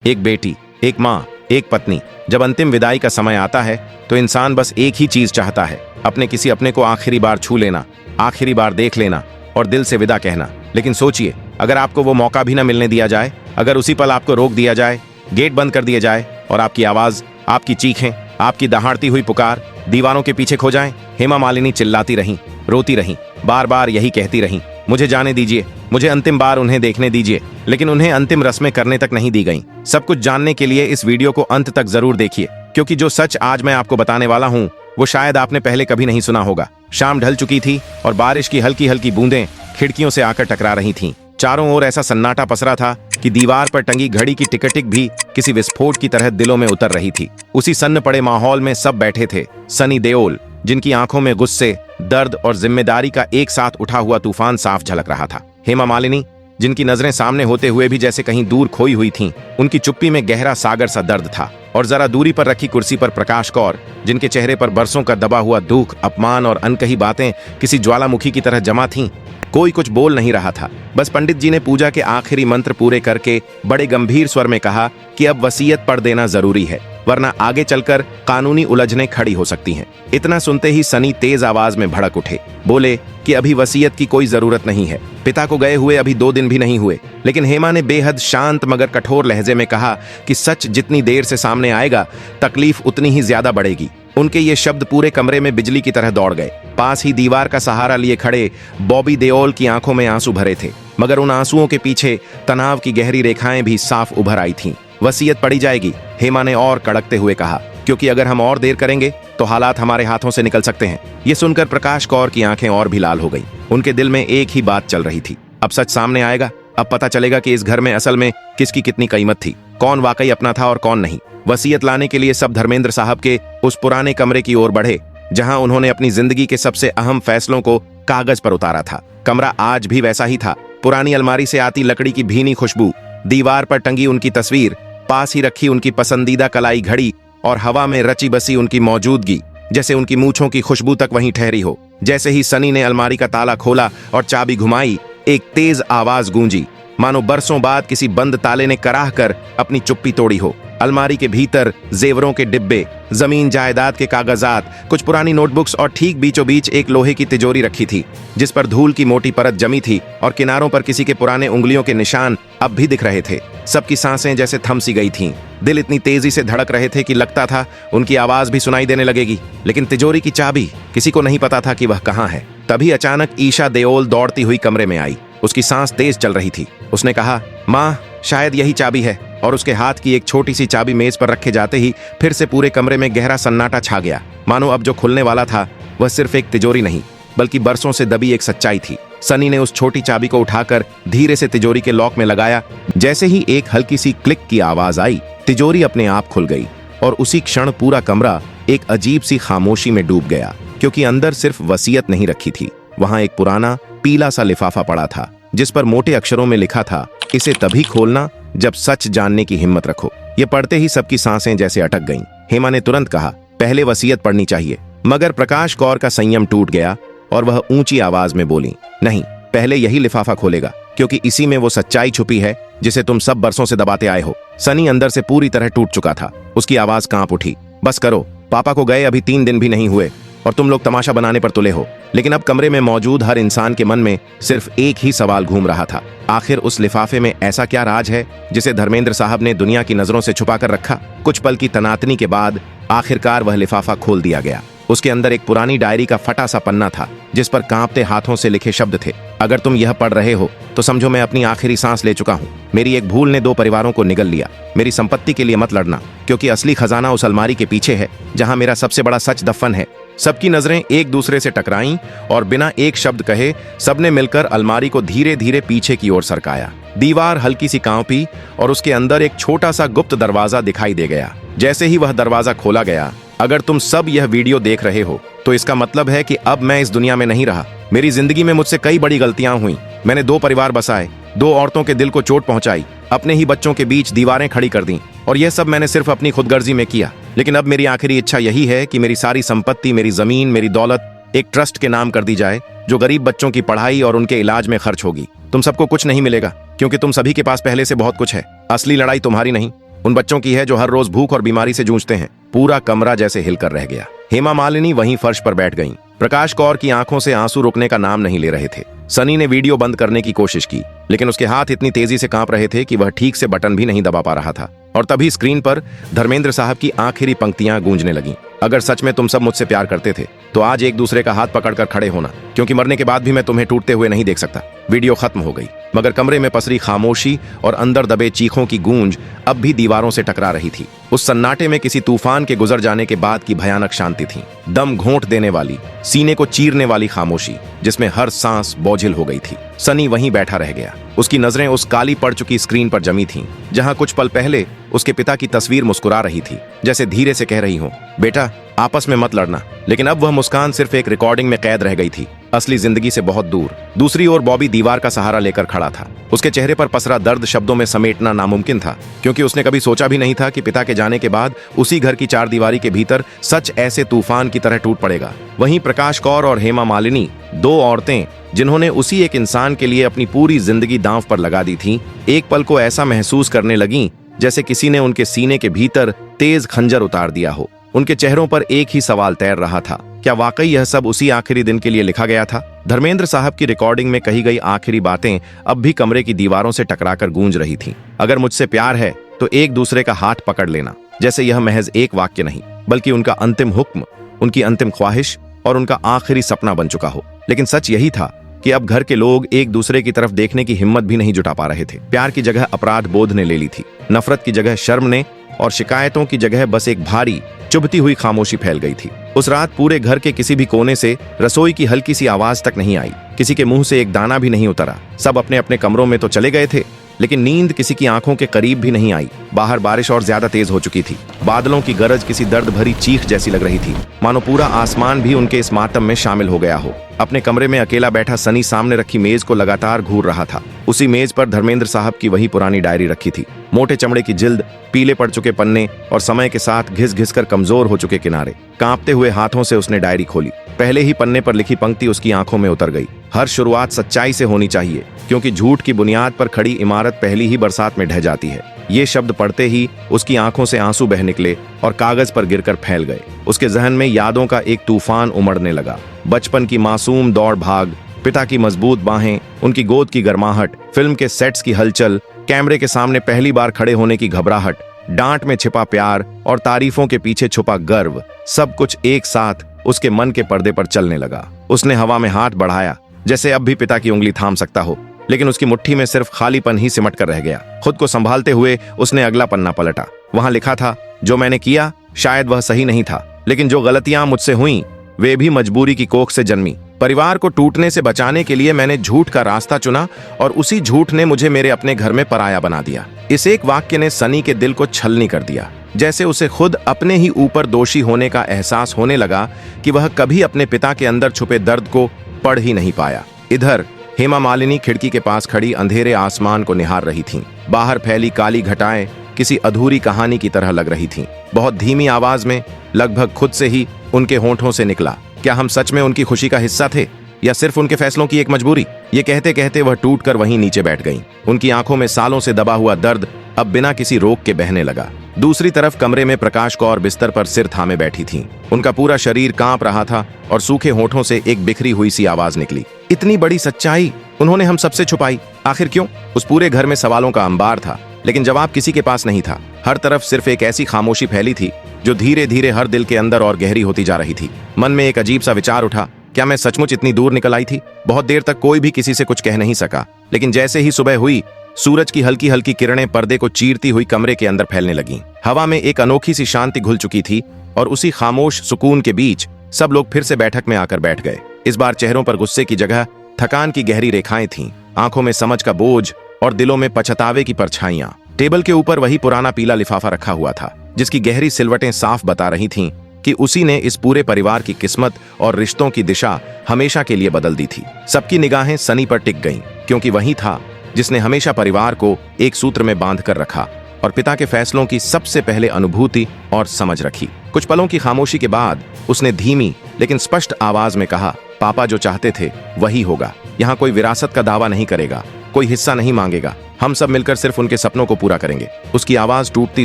एक बेटी, एक माँ, एक पत्नी। जब अंतिम विदाई का समय आता है तो इंसान बस एक ही चीज चाहता है, अपने किसी अपने को आखिरी बार छू लेना, आखिरी बार देख लेना और दिल से विदा कहना। लेकिन सोचिए, अगर आपको वो मौका भी ना मिलने दिया जाए, अगर उसी पल आपको रोक दिया जाए, गेट बंद कर दिया जाए और आपकी आवाज, आपकी चीखें, आपकी दहाड़ती हुई पुकार दीवारों के पीछे खो जाएं। हेमा मालिनी चिल्लाती रहीं, रोती रहीं, बार बार यही कहती रहीं, मुझे जाने दीजिए, मुझे अंतिम बार उन्हें देखने दीजिए। लेकिन उन्हें अंतिम रस्में करने तक नहीं दी गईं। सब कुछ जानने के लिए इस वीडियो को अंत तक जरूर देखिए, क्योंकि जो सच आज मैं आपको बताने वाला हूँ वो शायद आपने पहले कभी नहीं सुना होगा। शाम ढल चुकी थी और बारिश की हल्की हल्की बूंदें खिड़कियों से आकर टकरा रही थीं। चारों ओर ऐसा सन्नाटा पसरा था कि दीवार पर टंगी घड़ी की टिक भी किसी विस्फोट की तरह दिलों में उतर रही थी। उसी सन्न पड़े माहौल में सब बैठे थे। सनी देओल, जिनकी आंखों में गुस्से, दर्द और जिम्मेदारी का एक साथ उठा हुआ तूफान साफ झलक रहा था। हेमा मालिनी, जिनकी नजरें सामने होते हुए भी जैसे कहीं दूर खोई हुई थीं, उनकी चुप्पी में गहरा सागर सा दर्द था। और जरा दूरी पर रखी कुर्सी पर प्रकाश कौर, जिनके चेहरे पर बरसों का दबा हुआ दुख, अपमान और अनकही बातें किसी ज्वालामुखी की तरह जमा थीं। कोई कुछ बोल नहीं रहा था। बस पंडित जी ने पूजा के आखिरी मंत्र पूरे करके बड़े गंभीर स्वर में कहा कि अब वसीयत पढ़ देना जरूरी है, वरना आगे चलकर कानूनी उलझनें खड़ी हो सकती हैं। इतना सुनते ही सनी तेज आवाज में भड़क उठे, बोले कि अभी वसीयत की कोई जरूरत नहीं है। पिता को गए हुए अभी 2 दिन भी नहीं हुए। लेकिन हेमा ने बेहद शांत मगर कठोर लहजे में कहा कि सच जितनी देर से सामने आएगा, तकलीफ उतनी ही ज्यादा बढ़ेगी। उनके ये शब्द पूरे कमरे में बिजली की तरह दौड़ गए। पास ही दीवार का सहारा लिए खड़े बॉबी देओल की आंखों में आंसू भरे थे, मगर उन आंसुओं के पीछे तनाव की गहरी रेखाएं भी साफ उभर आई थीं। वसीयत पढ़ी जाएगी, हेमा ने और कड़कते हुए कहा, क्योंकि अगर हम और देर करेंगे तो हालात हमारे हाथों से निकल सकते हैं। ये सुनकर प्रकाश कौर की आंखें और भी लाल हो गई। उनके दिल में एक ही बात चल रही थी, अब सच सामने आएगा। अब पता चलेगा कि इस घर में असल में किसकी कितनी कीमत थी, कौन वाकई अपना था और कौन नहीं। वसीयत लाने के लिए सब धर्मेंद्र साहब के उस पुराने कमरे की ओर बढ़े जहां उन्होंने अपनी जिंदगी के सबसे अहम फैसलों को कागज पर उतारा था। कमरा आज भी वैसा ही था। पुरानी अलमारी से आती लकड़ी की भीनी खुशबू, दीवार पर टंगी उनकी तस्वीर, पास ही रखी उनकी पसंदीदा कलाई घड़ी और हवा में रची बसी उनकी मौजूदगी, जैसे उनकी मूंछों की खुशबू तक वहीं ठहरी हो। जैसे ही सनी ने अलमारी का ताला खोला और चाबी घुमाई, एक तेज आवाज गूंजी, मानो बरसों बाद किसी बंद ताले ने कराह कर अपनी चुप्पी तोड़ी हो। अलमारी के भीतर जेवरों के डिब्बे, जमीन जायदाद के कागजात, कुछ पुरानी नोटबुक्स और ठीक बीचों बीच एक लोहे की तिजोरी रखी थी, जिस पर धूल की मोटी परत जमी थी और किनारों पर किसी के पुराने उंगलियों के निशान अब भी दिख रहे थे। सबकी सांसें जैसे थम सी गई थीं। दिल इतनी तेजी से धड़क रहे थे कि लगता था उनकी आवाज भी सुनाई देने लगेगी। लेकिन तिजोरी की चाबी, किसी को नहीं पता था कि वह कहाँ है। तभी अचानक ईशा देओल दौड़ती हुई कमरे में आई। उसकी सांस तेज चल रही थी। उसने कहा, माँ, शायद यही चाबी है। और उसके हाथ की एक छोटी सी चाबी मेज पर रखे जाते ही फिर से पूरे कमरे में गहरा सन्नाटा छा गया। मानो अब जो खुलने वाला था वह सिर्फ एक तिजोरी नहीं, बल्कि बरसों से दबी एक सच्चाई थी। सनी ने उस छोटी चाबी को उठाकर धीरे से तिजोरी के लॉक में लगाया। जैसे ही एक हल्की सी क्लिक की आवाज आई, तिजोरी अपने आप खुल गई और उसी क्षण पूरा कमरा एक अजीब सी खामोशी में डूब गया, क्योंकि अंदर सिर्फ वसीयत नहीं रखी थी, वहां एक पुराना पीला सा लिफाफा पड़ा था, जिस पर मोटे अक्षरों में लिखा था, इसे तभी खोलना जब सच जानने की हिम्मत रखो। ये पढ़ते ही सबकी सांसें जैसे अटक गईं। हेमा ने तुरंत कहा, पहले वसीयत पढ़नी चाहिए। मगर प्रकाश कौर का संयम टूट गया और वह ऊंची आवाज में बोली, नहीं, पहले यही लिफाफा खोलेगा, क्योंकि इसी में वो सच्चाई छुपी है जिसे तुम सब बरसों से दबाते आए हो। सनी अंदर से पूरी तरह टूट चुका था। उसकी आवाज कांप उठी, बस करो, पापा को गए अभी 3 दिन भी नहीं हुए और तुम लोग तमाशा बनाने पर तुले हो। लेकिन अब कमरे में मौजूद हर इंसान के मन में सिर्फ एक ही सवाल घूम रहा था, आखिर उस लिफाफे में ऐसा क्या राज है जिसे धर्मेंद्र साहब ने दुनिया की नजरों से छुपा कर रखा। कुछ पल की तनातनी के बाद आखिरकार वह लिफाफा खोल दिया गया। उसके अंदर एक पुरानी डायरी का फटा सा पन्ना था, जिस पर कांपते हाथों से लिखे शब्द थे, अगर तुम यह पढ़ रहे हो तो समझो मैं अपनी आखिरी सांस ले चुका हूँ। मेरी एक भूल ने 2 परिवारों को निगल लिया। मेरी संपत्ति के लिए मत लड़ना, क्योंकि असली खजाना उस अलमारी के पीछे है जहां मेरा सबसे बड़ा सच दफन है। सबकी नजरें एक दूसरे से टकराईं और बिना एक शब्द कहे सबने मिलकर अलमारी को धीरे धीरे पीछे की ओर सरकाया। दीवार हल्की सी कांपी और उसके अंदर एक छोटा सा गुप्त दरवाजा दिखाई दे गया। जैसे ही वह दरवाजा खोला गया, अगर तुम सब यह वीडियो देख रहे हो तो इसका मतलब है कि अब मैं इस दुनिया में नहीं रहा। मेरी जिंदगी में मुझसे कई बड़ी गलतियां हुई। मैंने 2 परिवार बसाए, 2 औरतों के दिल को चोट पहुंचाई, अपने ही बच्चों के बीच दीवारें खड़ी कर दी, और यह सब मैंने सिर्फ अपनी खुदगर्जी में किया। लेकिन अब मेरी आखिरी इच्छा यही है कि मेरी सारी संपत्ति, मेरी जमीन, मेरी दौलत एक ट्रस्ट के नाम कर दी जाए, जो गरीब बच्चों की पढ़ाई और उनके इलाज में खर्च होगी। तुम सबको कुछ नहीं मिलेगा, क्योंकि तुम सभी के पास पहले से बहुत कुछ है। असली लड़ाई तुम्हारी नहीं, उन बच्चों की है जो हर रोज भूख और बीमारी से जूझते हैं। पूरा कमरा जैसे हिलकर रह गया। हेमा मालिनी वहीं फर्श पर बैठ गईं। प्रकाश कौर की आंखों से आंसू रुकने का नाम नहीं ले रहे थे। सनी ने वीडियो बंद करने की कोशिश की, लेकिन उसके हाथ इतनी तेजी से कांप रहे थे कि वह ठीक से बटन भी नहीं दबा पा रहा था। और तभी स्क्रीन पर धर्मेंद्र साहब की आखिरी पंक्तियां गूंजने लगीं। अगर सच में तुम सब मुझसे प्यार करते थे तो आज एक दूसरे का हाथ पकड़कर खड़े होना, क्योंकि मरने के बाद भी मैं तुम्हें टूटते हुए नहीं देख सकता। वीडियो खत्म हो गई, मगर कमरे में पसरी खामोशी और अंदर दबे चीखों की गूंज अब भी दीवारों से टकरा रही थी। उस सन्नाटे में किसी तूफान के गुजर जाने के बाद की भयानक शांति थी। दम घोंट देने वाली, सीने को चीरने वाली खामोशी, जिसमें हर सांस बोझिल हो गई थी। सनी वहीं बैठा रह गया। उसकी नजरें उस काली पड़ चुकी स्क्रीन पर जमी थीं, जहां कुछ पल पहले उसके पिता की तस्वीर मुस्कुरा रही थी, जैसे धीरे से कह रही हो, बेटा आपस में मत लड़ना। लेकिन अब वह मुस्कान सिर्फ एक रिकॉर्डिंग में कैद रह गई थी, असली जिंदगी से बहुत दूर। दूसरी ओर बॉबी दीवार का सहारा लेकर खड़ा था। उसके चेहरे पर पसरा दर्द शब्दों में समेटना नामुमकिन था, क्योंकि उसने कभी सोचा भी नहीं था कि पिता के जाने के बाद उसी घर की चारदीवारी के भीतर सच ऐसे तूफान की तरह टूट पड़ेगा। वहीं प्रकाश कौर और हेमा मालिनी, दो औरतें जिन्होंने उसी एक इंसान के लिए अपनी पूरी जिंदगी दांव पर लगा दी थी, एक पल को ऐसा महसूस करने लगीं जैसे किसी ने उनके सीने के भीतर तेज खंजर उतार दिया हो। उनके चेहरों पर एक ही सवाल तैर रहा था, क्या वाकई यह सब उसी आखिरी दिन के लिए लिखा गया था? धर्मेंद्र साहब की रिकॉर्डिंग में कही गई आखिरी बातें अब भी कमरे की दीवारों से टकराकर गूंज रही थीं। अगर मुझसे प्यार है तो एक दूसरे का हाथ पकड़ लेना, जैसे यह महज एक वाक्य नहीं, बल्कि उनका अंतिम हुक्म, उनकी अंतिम ख्वाहिश और उनका आखिरी सपना बन चुका हो। लेकिन सच यही था कि अब घर के लोग एक दूसरे की तरफ देखने की हिम्मत भी नहीं जुटा पा रहे थे। प्यार की जगह अपराध बोध ने ले ली थी, नफरत की जगह शर्म ने, और शिकायतों की जगह बस एक भारी चुभती हुई खामोशी फैल गई थी। उस रात पूरे घर के किसी भी कोने से रसोई की हल्की सी आवाज तक नहीं आई। किसी के मुंह से एक दाना भी नहीं उतरा। सब अपने अपने कमरों में तो चले गए थे, लेकिन नींद किसी की आंखों के करीब भी नहीं आई। बाहर बारिश और ज्यादा तेज हो चुकी थी। बादलों की गरज किसी दर्द भरी चीख जैसी लग रही थी, मानो पूरा आसमान भी उनके इस मातम में शामिल हो गया हो। अपने कमरे में अकेला बैठा सनी सामने रखी मेज को लगातार घूर रहा था। उसी मेज पर धर्मेंद्र साहब की वही पुरानी डायरी रखी थी। मोटे चमड़े की जिल्द, पीले पड़ चुके पन्ने और समय के साथ घिस घिस कर कमजोर हो चुके किनारे। कांपते हुए हाथों से उसने डायरी खोली। पहले ही पन्ने पर लिखी पंक्ति उसकी आंखों में उतर गई। हर शुरुआत सच्चाई से होनी चाहिए, क्योंकि झूठ की बुनियाद पर खड़ी इमारत पहली ही बरसात में ढह जाती है। ये शब्द पढ़ते ही उसकी आंखों से आंसू बह निकले और कागज पर गिरकर फैल गए। उसके जहन में यादों का एक तूफान उमड़ने लगा। बचपन की मासूम दौड़ भाग, पिता की मजबूत बाहें, उनकी गोद की गर्माहट, फिल्म के सेट्स की हलचल, कैमरे के सामने पहली बार खड़े होने की घबराहट, डांट में छिपा प्यार और तारीफों के पीछे छुपा गर्व, सब कुछ एक साथ उसके मन के पर्दे पर चलने लगा। उसने हवा में हाथ बढ़ाया, जैसे अब भी पिता की उंगली थाम सकता हो, लेकिन उसकी मुट्ठी में सिर्फ खालीपन ही सिमट कर रह गया। खुद को संभालते हुए उसने अगला पन्ना पलटा। वहां लिखा था, जो मैंने किया शायद वह सही नहीं था, लेकिन जो गलतियां मुझसे हुईं वे भी मजबूरी की कोख से जन्मी। परिवार को टूटने से बचाने के लिए मैंने झूठ का रास्ता चुना और उसी झूठ ने मुझे मेरे अपने घर में पराया बना दिया। इस एक वाक्य ने सनी के दिल को छलनी कर दिया, जैसे उसे खुद अपने ही ऊपर दोषी होने का एहसास होने लगा कि वह कभी अपने पिता के अंदर छुपे दर्द को पढ़ ही नहीं पाया। इधर हेमा मालिनी खिड़की के पास खड़ी अंधेरे आसमान को निहार रही थीं। बाहर फैली काली घटाएं किसी अधूरी कहानी की तरह लग रही थीं। बहुत धीमी आवाज में, लगभग खुद से ही उनके होंठों से निकला, क्या हम सच में उनकी खुशी का हिस्सा थे या सिर्फ उनके फैसलों की एक मजबूरी? ये कहते कहते वह टूटकर वहीं नीचे बैठ गईं। उनकी आंखों में सालों से दबा हुआ दर्द अब बिना किसी रोक के बहने लगा। दूसरी तरफ कमरे में प्रकाश कौर बिस्तर पर सिर थामे बैठी थीं। उनका पूरा शरीर कांप रहा था और सूखे होठों से एक बिखरी हुई सी आवाज निकली, इतनी बड़ी सच्चाई उन्होंने हम सबसे छुपाई, आखिर क्यों? उस पूरे घर में सवालों का अंबार था, लेकिन जवाब किसी के पास नहीं था। हर तरफ सिर्फ एक ऐसी खामोशी फैली थी जो धीरे धीरे हर दिल के अंदर और गहरी होती जा रही थी। मन में एक अजीब सा विचार उठा, क्या मैं सचमुच इतनी दूर निकल आई थी? बहुत देर तक कोई भी किसी से कुछ कह नहीं सका, लेकिन जैसे ही सुबह हुई, सूरज की हल्की हल्की किरणें पर्दे को चीरती हुई कमरे के अंदर फैलने लगीं। हवा में एक अनोखी सी शांति घुल चुकी थी और उसी खामोश सुकून के बीच सब लोग फिर से बैठक में आकर बैठ गए। इस बार चेहरों पर गुस्से की जगह थकान की गहरी रेखाएं थीं, आंखों में समझ का बोझ और दिलों में पछतावे की परछाइयां। टेबल के ऊपर वही पुराना पीला लिफाफा रखा हुआ था, जिसकी गहरी सिलवटें साफ बता रही थीं कि उसी ने इस पूरे परिवार की किस्मत और रिश्तों की दिशा हमेशा के लिए बदल दी थी। सबकी निगाहें सनी पर टिक गईं, क्योंकि वही था जिसने हमेशा परिवार को एक सूत्र में बांध कर रखा और पिता के फैसलों की सबसे पहले अनुभूति और समझ रखी। कुछ पलों की खामोशी के बाद उसने धीमी लेकिन स्पष्ट आवाज में कहा, पापा जो चाहते थे वही होगा। यहाँ कोई विरासत का दावा नहीं करेगा, कोई हिस्सा नहीं मांगेगा, हम सब मिलकर सिर्फ उनके सपनों को पूरा करेंगे। उसकी आवाज टूटती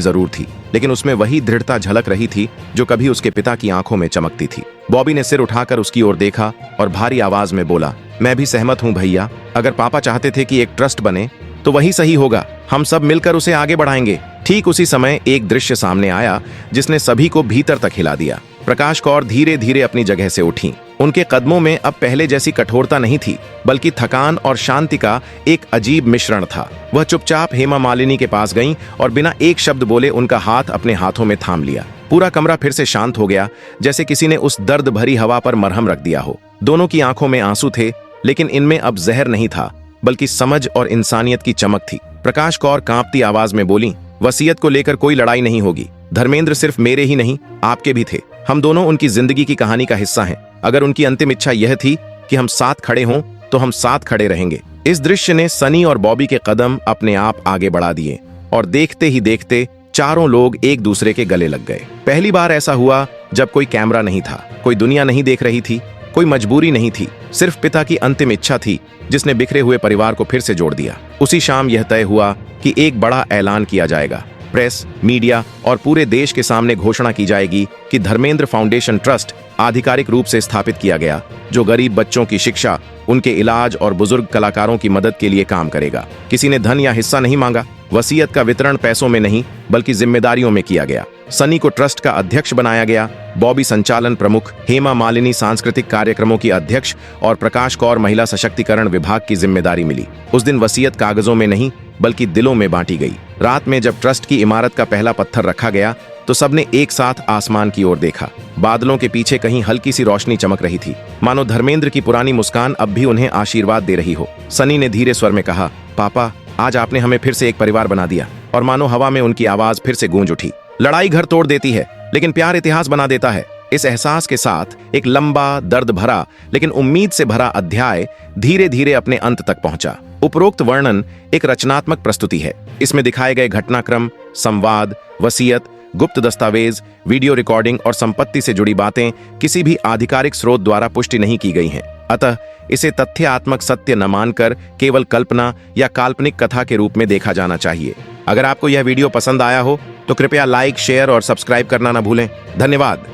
जरूर थी, लेकिन उसमें वही दृढ़ता झलक रही थी जो कभी उसके पिता की आंखों में चमकती थी। बॉबी ने सिर उठाकर उसकी ओर देखा और भारी आवाज में बोला, मैं भी सहमत हूं भैया। अगर पापा चाहते थे कि एक ट्रस्ट बने तो वही सही होगा। हम सब मिलकर उसे आगे बढ़ाएंगे। ठीक उसी समय एक दृश्य सामने आया जिसने सभी को भीतर तक हिला दिया। प्रकाश कौर धीरे धीरे अपनी जगह से उठी। उनके कदमों में अब पहले जैसी कठोरता नहीं थी, बल्कि थकान और शांति का एक अजीब मिश्रण था। वह चुपचाप हेमा मालिनी के पास गईं और बिना एक शब्द बोले उनका हाथ अपने हाथों में थाम लिया। पूरा कमरा फिर से शांत हो गया, जैसे किसी ने उस दर्द भरी हवा पर मरहम रख दिया हो। दोनों की आंखों में आंसू थे, लेकिन इनमें अब जहर नहीं था, बल्कि समझ और इंसानियत की चमक थी। प्रकाश कौर कांपती आवाज में बोली, वसीयत को लेकर कोई लड़ाई नहीं होगी। धर्मेंद्र सिर्फ मेरे ही नहीं, आपके भी थे। हम दोनों उनकी जिंदगी की कहानी का हिस्सा हैं। अगर उनकी अंतिम इच्छा यह थी कि हम साथ खड़े हों, तो हम साथ खड़े रहेंगे। इस दृश्य ने सनी और बॉबी के कदम अपने आप आगे बढ़ा दिए और देखते ही देखते चारों लोग एक दूसरे के गले लग गए। पहली बार ऐसा हुआ जब कोई कैमरा नहीं था, कोई दुनिया नहीं देख रही थी, कोई मजबूरी नहीं थी, सिर्फ पिता की अंतिम इच्छा थी जिसने बिखरे हुए परिवार को फिर से जोड़ दिया। उसी शाम यह तय हुआ कि एक बड़ा ऐलान किया जाएगा। प्रेस, मीडिया और पूरे देश के सामने घोषणा की जाएगी कि धर्मेंद्र फाउंडेशन ट्रस्ट आधिकारिक रूप से स्थापित किया गया, जो गरीब बच्चों की शिक्षा, उनके इलाज और बुजुर्ग कलाकारों की मदद के लिए काम करेगा। किसी ने धन या हिस्सा नहीं मांगा। वसीयत का वितरण पैसों में नहीं, बल्कि जिम्मेदारियों में किया गया। सनी को ट्रस्ट का अध्यक्ष बनाया गया, बॉबी संचालन प्रमुख, हेमा मालिनी सांस्कृतिक कार्यक्रमों की अध्यक्ष और प्रकाश कौर महिला सशक्तिकरण विभाग की जिम्मेदारी मिली। उस दिन वसीयत कागजों में नहीं, बल्कि दिलों में बांटी गई। रात में जब ट्रस्ट की इमारत का पहला पत्थर रखा गया, तो सबने एक साथ आसमान की ओर देखा। बादलों के पीछे कहीं हल्की सी रोशनी चमक रही थी, मानो धर्मेंद्र की पुरानी मुस्कान अब भी उन्हें आशीर्वाद दे रही हो। सनी ने धीरे स्वर में कहा, पापा, आज आपने हमें फिर से एक परिवार बना दिया। और मानो हवा में उनकी आवाज फिर से गूंज उठी। लड़ाई घर तोड़ देती है, लेकिन प्यार इतिहास बना देता है। इस एहसास के साथ एक लंबा, दर्द भरा लेकिन उम्मीद से भरा अध्याय धीरे धीरे अपने अंत तक पहुंचा। उपरोक्त वर्णन एक रचनात्मक प्रस्तुति है। इसमें दिखाए गए घटनाक्रम, संवाद, वसीयत, गुप्त दस्तावेज, वीडियो रिकॉर्डिंग और संपत्ति से जुड़ी बातें किसी भी आधिकारिक स्रोत द्वारा पुष्टि नहीं की गई हैं। अतः इसे तथ्यात्मक सत्य न मानकर केवल कल्पना या काल्पनिक कथा के रूप में देखा जाना चाहिए। अगर आपको यह वीडियो पसंद आया हो तो कृपया लाइक, शेयर और सब्सक्राइब करना न भूलें। धन्यवाद।